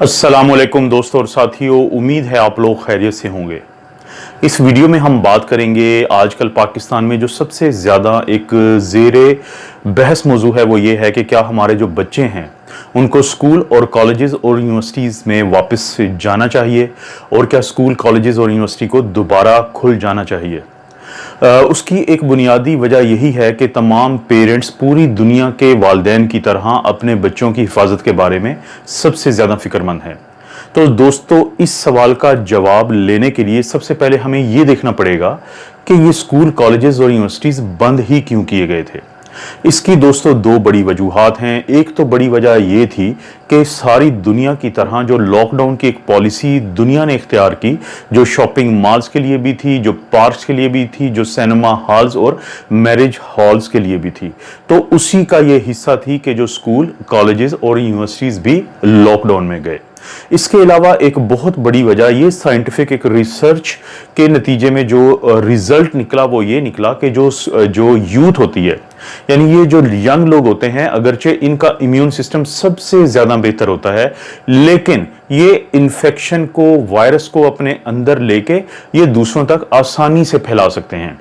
अस्सलामुअलैकुम दोस्तों और साथियों, उम्मीद है आप लोग खैरियत से होंगे। इस वीडियो में हम बात करेंगे आजकल पाकिस्तान में जो सबसे ज़्यादा एक ज़ेरे बहस मौजू है, वो ये है कि क्या हमारे जो बच्चे हैं उनको स्कूल और कॉलेजेस और यूनिवर्सिटीज़ में वापस जाना चाहिए और क्या स्कूल, कॉलेजेस और यूनिवर्सिटी को दोबारा खुल जाना चाहिए। उसकी एक बुनियादी वजह यही है कि तमाम पेरेंट्स पूरी दुनिया के वालिदैन की तरह अपने बच्चों की हिफाजत के बारे में सबसे ज़्यादा फिक्रमंद हैं। तो दोस्तों, इस सवाल का जवाब लेने के लिए सबसे पहले हमें ये देखना पड़ेगा कि ये स्कूल, कॉलेजेस और यूनिवर्सिटीज़ बंद ही क्यों किए गए थे। इसकी दोस्तों दो बड़ी वजूहात हैं। एक तो बड़ी वजह ये थी कि सारी दुनिया की तरह जो लॉकडाउन की एक पॉलिसी दुनिया ने इख्तियार की, जो शॉपिंग मॉल्स के लिए भी थी, जो पार्क्स के लिए भी थी, जो सिनेमा हॉल्स और मैरिज हॉल्स के लिए भी थी, तो उसी का ये हिस्सा थी कि जो स्कूल, कॉलेजेस और यूनिवर्सिटीज़ भी लॉकडाउन में गए। इसके अलावा एक बहुत बड़ी वजह ये साइंटिफिक एक रिसर्च के नतीजे में जो रिजल्ट निकला वो ये निकला कि जो यूथ होती है, यानी ये जो यंग लोग होते हैं, अगरचे इनका इम्यून सिस्टम सबसे ज्यादा बेहतर होता है, लेकिन ये इन्फेक्शन को, वायरस को अपने अंदर लेके ये दूसरों तक आसानी से फैला सकते हैं,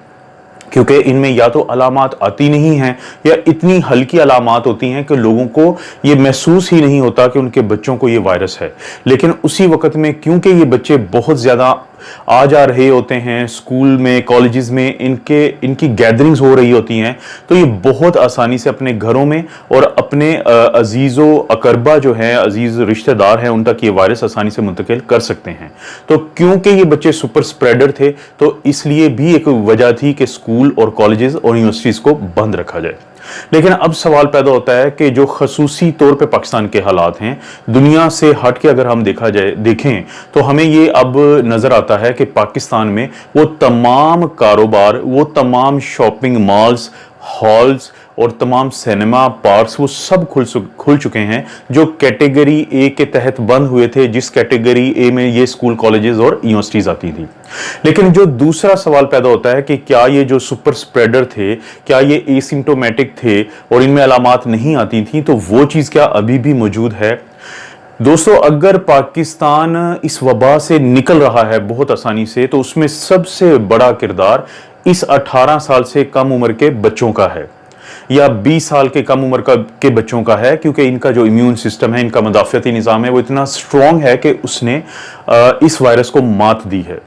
क्योंकि इनमें या तो अलामात आती नहीं हैं या इतनी हल्की अलामात होती हैं कि लोगों को ये महसूस ही नहीं होता कि उनके बच्चों को ये वायरस है। लेकिन उसी वक्त में क्योंकि ये बच्चे बहुत ज़्यादा आ जा रहे होते हैं, स्कूल में, कॉलेजेस में इनकी गैदरिंग्स हो रही होती हैं, तो ये बहुत आसानी से अपने घरों में और अपने अजीज़ो अकरबा जो हैं, अजीज़ रिश्तेदार हैं, उन तक ये वायरस आसानी से मुंतकिल कर सकते हैं। तो क्योंकि ये बच्चे सुपर स्प्रेडर थे, तो इसलिए भी एक वजह थी कि स्कूल और कॉलेजेस और यूनिवर्सिटीज़ को बंद रखा जाए। लेकिन अब सवाल पैदा होता है कि जो खसूसी तौर पे पाकिस्तान के हालात हैं, दुनिया से हट के अगर हम देखें तो हमें ये अब नजर आता है कि पाकिस्तान में वो तमाम कारोबार, वो तमाम शॉपिंग मॉल्स, हॉल्स और तमाम सिनेमा, पार्क्स, वो सब खुल चुके हैं जो कैटेगरी ए के तहत बंद हुए थे, जिस कैटेगरी ए में ये स्कूल, कॉलेजेस और यूनिवर्सिटीज आती थी। लेकिन जो दूसरा सवाल पैदा होता है कि क्या ये जो सुपर स्प्रेडर थे, क्या ये एसिम्प्टोमेटिक थे और इनमें अलामात नहीं आती थी, तो वो चीज क्या अभी भी मौजूद है? दोस्तों, अगर पाकिस्तान इस वबा से निकल रहा है बहुत आसानी से, तो उसमें सबसे बड़ा किरदार इस 18 साल से कम उम्र के बच्चों का है या 20 साल के कम उम्र के बच्चों का है, क्योंकि इनका जो इम्यून सिस्टम है, इनका मदाफियती निज़ाम है, वो इतना स्ट्रॉन्ग है कि उसने इस वायरस को मात दी है।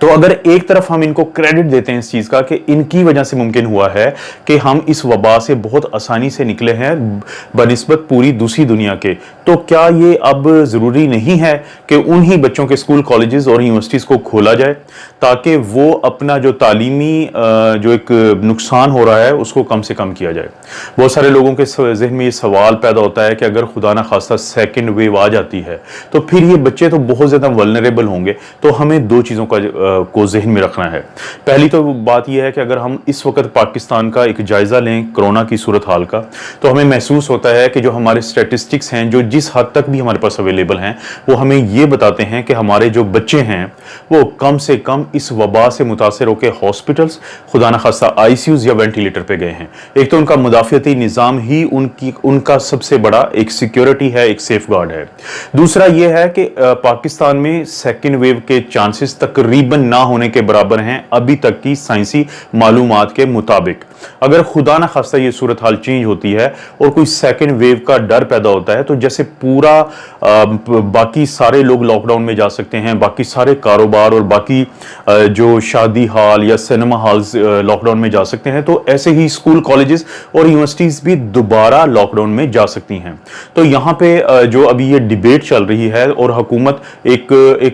तो अगर एक तरफ हम इनको क्रेडिट देते हैं इस चीज का कि इनकी वजह से मुमकिन हुआ है कि हम इस वबा से बहुत आसानी से निकले हैं बनिस्बत पूरी दूसरी दुनिया के, तो क्या ये अब जरूरी नहीं है कि उन्हीं बच्चों के स्कूल, कॉलेजेस और यूनिवर्सिटीज को खोला जाए ताकि वो अपना जो तालीमी जो एक नुकसान हो रहा है उसको कम से कम किया जाए। बहुत सारे लोगों के जहन में ये सवाल पैदा होता है कि अगर खुदा ना खास्ता सेकेंड वेव आ जाती है तो फिर ये बच्चे तो बहुत ज्यादा वल्नरेबल होंगे। तो हमें दो चीजों को जहन में रखना है। पहली तो बात यह है कि अगर हम इस वक्त पाकिस्तान का एक जायजा लें कोरोना की सूरत हाल का, तो हमें महसूस होता है कि जो हमारे स्टैटिस्टिक्स हैं, जो जिस हद तक भी हमारे पास अवेलेबल हैं, वो हमें ये बताते हैं कि हमारे जो बच्चे हैं वो कम से कम इस वबा से मुतासर होकर हॉस्पिटल्स, खुदा न खास्ता आईसीयूज या वेंटिलेटर पे गए हैं। एक तो उनका मुदाफियती निज़ाम ही उनका सबसे बड़ा एक सिक्योरिटी है, एक सेफ गार्ड है। दूसरा यह है कि पाकिस्तान में सेकेंड वेव के चांसेस तकरीबन ना होने के बराबर हैं अभी तक की साइंसी मालूमात के मुताबिक। अगर खुदा ना खास्ता ये सूरत हाल चेंज होती है और कोई सेकेंड वेव का डर पैदा होता है, तो जैसे पूरा बाकी सारे लोग लॉकडाउन में जा सकते हैं, बाकी सारे कारोबार और बाकी जो शादी हॉल या सिनेमा हॉल्स लॉकडाउन में जा सकते हैं, तो ऐसे ही स्कूल, कॉलेजेस और यूनिवर्सिटीज भी दोबारा लॉकडाउन में जा सकती हैं। तो यहाँ पे जो अभी ये डिबेट चल रही है और हुकूमत एक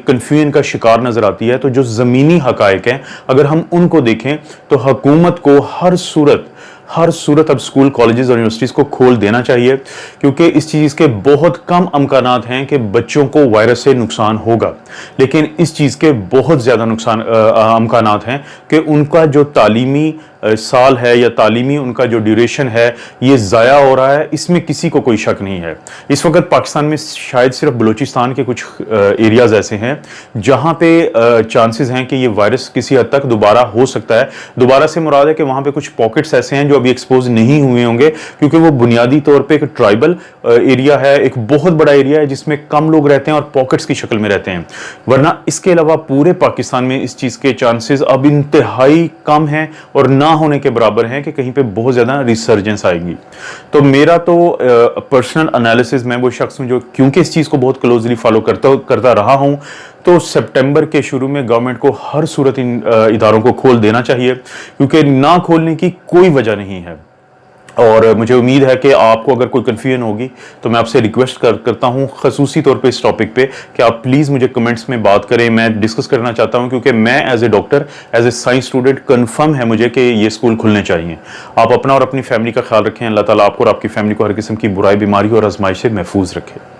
कंफ्यूजन का शिकार नजर आती है, तो जो जमीनी हकायक हैं अगर हम उनको देखें तो हुकूमत को हर सूरत अब स्कूल, कॉलेजेस और यूनिवर्सिटीज को खोल देना चाहिए, क्योंकि इस चीज के बहुत कम अमकानात हैं कि बच्चों को वायरस से नुकसान होगा, लेकिन इस चीज के बहुत ज्यादा अमकानात हैं कि उनका जो तालीमी साल है या तालीमी उनका जो ड्यूरेशन है ये ज़ाया हो रहा है। इसमें किसी को कोई शक नहीं है। इस वक्त पाकिस्तान में शायद सिर्फ बलूचिस्तान के कुछ एरियाज ऐसे हैं जहां पे चांसेस हैं कि ये वायरस किसी हद तक दोबारा हो सकता है। दोबारा से मुराद है कि वहां पे कुछ पॉकेट्स ऐसे हैं जो कभी एक्सपोज नहीं हुए होंगे, क्योंकि वो बुनियादी तौर पे एक ट्राइबल एरिया है, एक बहुत बड़ा एरिया है जिसमें कम लोग रहते हैं और पॉकेट्स की शक्ल में रहते हैं। वरना इसके अलावा पूरे पाकिस्तान में इस चीज़ के चांसेस अब इंतहाई कम हैं और ना होने के बराबर हैं कि कहीं पे बहुत ज़्यादा रिसर्जेंस आएगी। तो मेरा तो पर्सनल एनालिसिस, मैं वो शख्स हूँ जो क्योंकि इस चीज़ को बहुत क्लोजली फॉलो करता रहा हूँ, तो सितंबर के शुरू में गवर्नमेंट को हर सूरत इन इदारों को खोल देना चाहिए, क्योंकि ना खोलने की कोई वजह नहीं है। और मुझे उम्मीद है कि आपको अगर कोई कन्फ्यूजन होगी तो मैं आपसे रिक्वेस्ट करता हूं खसूसी तौर पे इस टॉपिक पे कि आप प्लीज़ मुझे कमेंट्स में बात करें। मैं डिस्कस करना चाहता हूं, क्योंकि मैं as a doctor, as a science student, confirm है मुझे कि ये स्कूल खुलने चाहिए। आप अपना और अपनी फैमिली का ख्याल रखें। अल्लाह ताला आपको और आपकी फैमिली को हर किस्म की बुराई, बीमारी और आजमाइश से महफूज रखे।